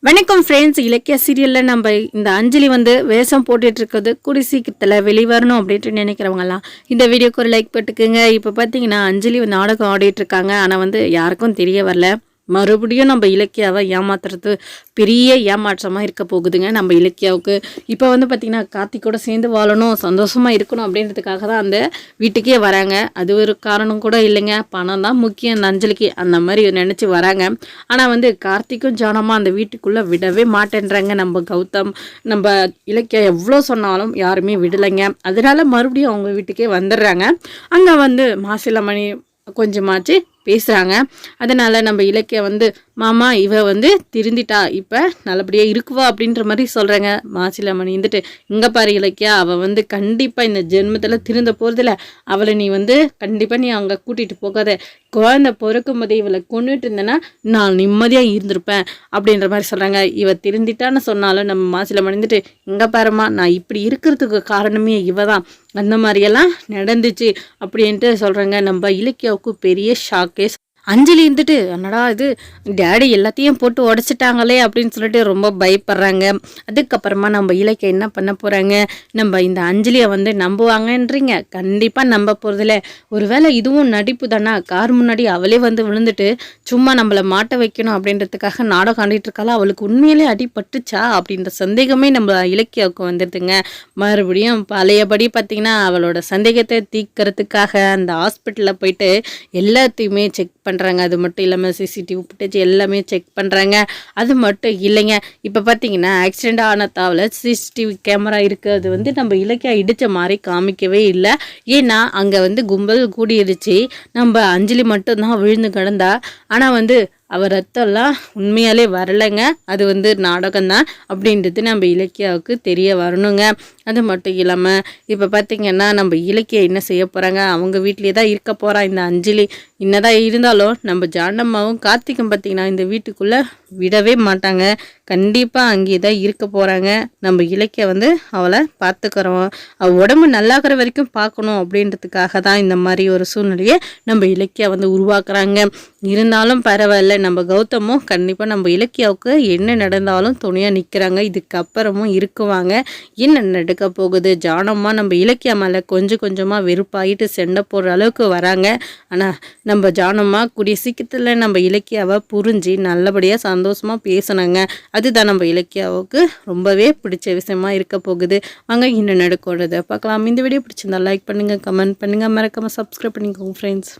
வணக்கம் ஃப்ரெண்ட்ஸ். இலக்கிய சீரியலில் நம்ம இந்த அஞ்சலி வந்து வேஷம் போட்டுட்டு இருக்கிறது கூடி சீக்கிரத்தில் வெளிவரணும் அப்படின்ட்டு நினைக்கிறவங்கலாம் இந்த வீடியோக்கு ஒரு லைக் போட்டுக்குங்க. இப்போ பார்த்தீங்கன்னா அஞ்சலி நாடகம் ஆடிட்டு இருக்காங்க. ஆனால் வந்து யாருக்கும் தெரிய வரல. மறுபடியும் நம்ம இலக்கியாவை ஏமாத்துறது பெரிய ஏமாற்றமாக இருக்க போகுதுங்க நம்ம இலக்கியாவுக்கு. இப்போ வந்து பார்த்திங்கன்னா கார்த்திகோட சேர்ந்து வாழணும், சந்தோஷமாக இருக்கணும் அப்படின்றதுக்காக தான் அந்த வீட்டுக்கே வராங்க. அது ஒரு காரணம் கூட இல்லைங்க, பணம் தான் முக்கியம் அந்த அஞ்சலிக்கு, அந்த மாதிரி நினச்சி வராங்க. ஆனால் வந்து கார்த்திக்கும் ஜானமாக அந்த வீட்டுக்குள்ளே விடவே மாட்டேன்றாங்க நம்ம கௌதம். நம்ம இலக்கியா எவ்வளோ சொன்னாலும் யாருமே விடலைங்க. அதனால மறுபடியும் அவங்க வீட்டுக்கே வந்துடுறாங்க. அங்கே வந்து மாசிலாமணி கொஞ்சமாச்சு பேசுகிறாங்க. அதனால் நம்ம இலக்கிய வந்து மாமா இவ வந்து திருந்திட்டா, இப்போ நல்லபடியாக இருக்குவா அப்படின்ற மாதிரி சொல்கிறாங்க. மாசிலாமணி இருந்துட்டு இங்கே பாரு இலக்கியா, அவள் வந்து கண்டிப்பாக இந்த ஜென்மத்தில் திருந்த போகிறதில்ல, அவளை நீ வந்து கண்டிப்பாக நீ அங்கே கூட்டிகிட்டு போகாத, குழந்தை பிறக்கும் போதே இவளை கொண்டுட்டு இருந்தேன்னா நான் நிம்மதியாக இருந்திருப்பேன் அப்படின்ற மாதிரி சொல்கிறாங்க. இவ திருந்திட்டான்னு சொன்னாலும் நம்ம மாசிலாமணி இருந்துட்டு இங்கே பாருமா, நான் இப்படி இருக்கிறதுக்கு காரணமே இவ தான், அந்த மாதிரியெல்லாம் நடந்துச்சு அப்படின்ட்டு சொல்கிறாங்க. நம்ம இலக்கியாவுக்கு பெரிய ஷாக்கே. அஞ்சலி இருந்துட்டு என்னடா இது டேடி எல்லாத்தையும் போட்டு உடச்சிட்டாங்களே அப்படின்னு சொல்லிட்டு ரொம்ப பயப்படுறாங்க. அதுக்கப்புறமா நம்ம இலக்கிய என்ன பண்ண போகிறாங்க, நம்ம இந்த அஞ்சலியை வந்து நம்புவாங்கன்றீங்க? கண்டிப்பாக நம்ப போகிறதில்ல. ஒருவேளை இதுவும் நடிப்பு தானே, கார் முன்னாடி அவளே வந்து விழுந்துட்டு சும்மா நம்மளை மாட்ட வைக்கணும் அப்படின்றதுக்காக நாடகம் ஆண்டிட்டு இருக்காளா, அவளுக்கு உண்மையிலே அடிபட்டுச்சா அப்படின்ற சந்தேகமே நம்ம இலக்கியாவுக்கு வந்துடுதுங்க. மறுபடியும் பழையபடி பார்த்திங்கன்னா அவளோட சந்தேகத்தை தீர்க்கறதுக்காக அந்த ஹாஸ்பிட்டலில் போயிட்டு எல்லாத்தையுமே செக் பண்ணுறாங்க. அது மட்டும் இல்லாமல் சிசிடிவி ஃபுட்டேஜ் எல்லாமே செக் பண்ணுறாங்க. அது மட்டும் இல்லைங்க, இப்போ பார்த்தீங்கன்னா ஆக்சிடெண்ட் ஆன தாவில் சிசிடிவி கேமரா இருக்குது. அது வந்து நம்ம இலக்கியா இடித்த மாதிரி காமிக்கவே இல்லை. ஏன்னா அங்கே வந்து கும்பல் கூடிடுச்சு, நம்ம அஞ்சலி மட்டும்தான் விழுந்து கிடந்தா. ஆனால் வந்து அவர் ரத்தம்லாம் உண்மையாலே வரலைங்க, அது வந்து நாடகம்தான் அப்படின்றது நம்ம இலக்கியாவுக்கு தெரிய வரணுங்க. அது மட்டும் இல்லாமல் இப்போ பார்த்திங்கன்னா நம்ம இலக்கியா என்ன செய்ய போகிறாங்க, அவங்க வீட்டிலே தான் இருக்க போகிறா இந்த அஞ்சலி. என்னதான் இருந்தாலும் நம்ம ஜானம்மாவும் கார்த்திக்கும் பார்த்திங்கன்னா இந்த வீட்டுக்குள்ளே விடவே மாட்டாங்க. கண்டிப்பாக அங்கே தான் இருக்க போகிறாங்க. நம்ம இலக்கிய வந்து அவளை பார்த்துக்கிறோம், அவள் உடம்பு நல்லாகிற வரைக்கும் பார்க்கணும் அப்படின்றதுக்காக தான் இந்த மாதிரி ஒரு சூழ்நிலையை நம்ம இலக்கியா வந்து உருவாக்குறாங்க. இருந்தாலும் பரவாயில்ல, நம்ம கௌதமும் கண்டிப்பாக நம்ம இலக்கியாவுக்கு என்ன நடந்தாலும் துணையாக நிற்கிறாங்க. இதுக்கப்புறமும் இருக்குவாங்க. என்ன நடக்க போகுது, ஜானம்மா நம்ம இலக்கியா மேலே கொஞ்சம் கொஞ்சமாக வெறுப்பாயிட்டு சண்டை போடுற அளவுக்கு வராங்க. ஆனால் நம்ம ஜானம்மா கூடிய சீக்கிரத்தில் நம்ம இலக்கியாவை புரிஞ்சு நல்லபடியாக சந்தோஷமாக பேசினாங்க. அதுதான் நம்ம இலக்கியாவுக்கு ரொம்பவே பிடிச்ச விஷயமா இருக்க போகுது. வாங்க இன்னும் நடக்கிறத பார்க்கலாம். இந்த வீடியோ பிடிச்சிருந்தா லைக் பண்ணுங்கள், கமெண்ட் பண்ணுங்கள், மறக்காமல் சப்ஸ்கிரைப் பண்ணிக்கோங்க ஃப்ரெண்ட்ஸ்.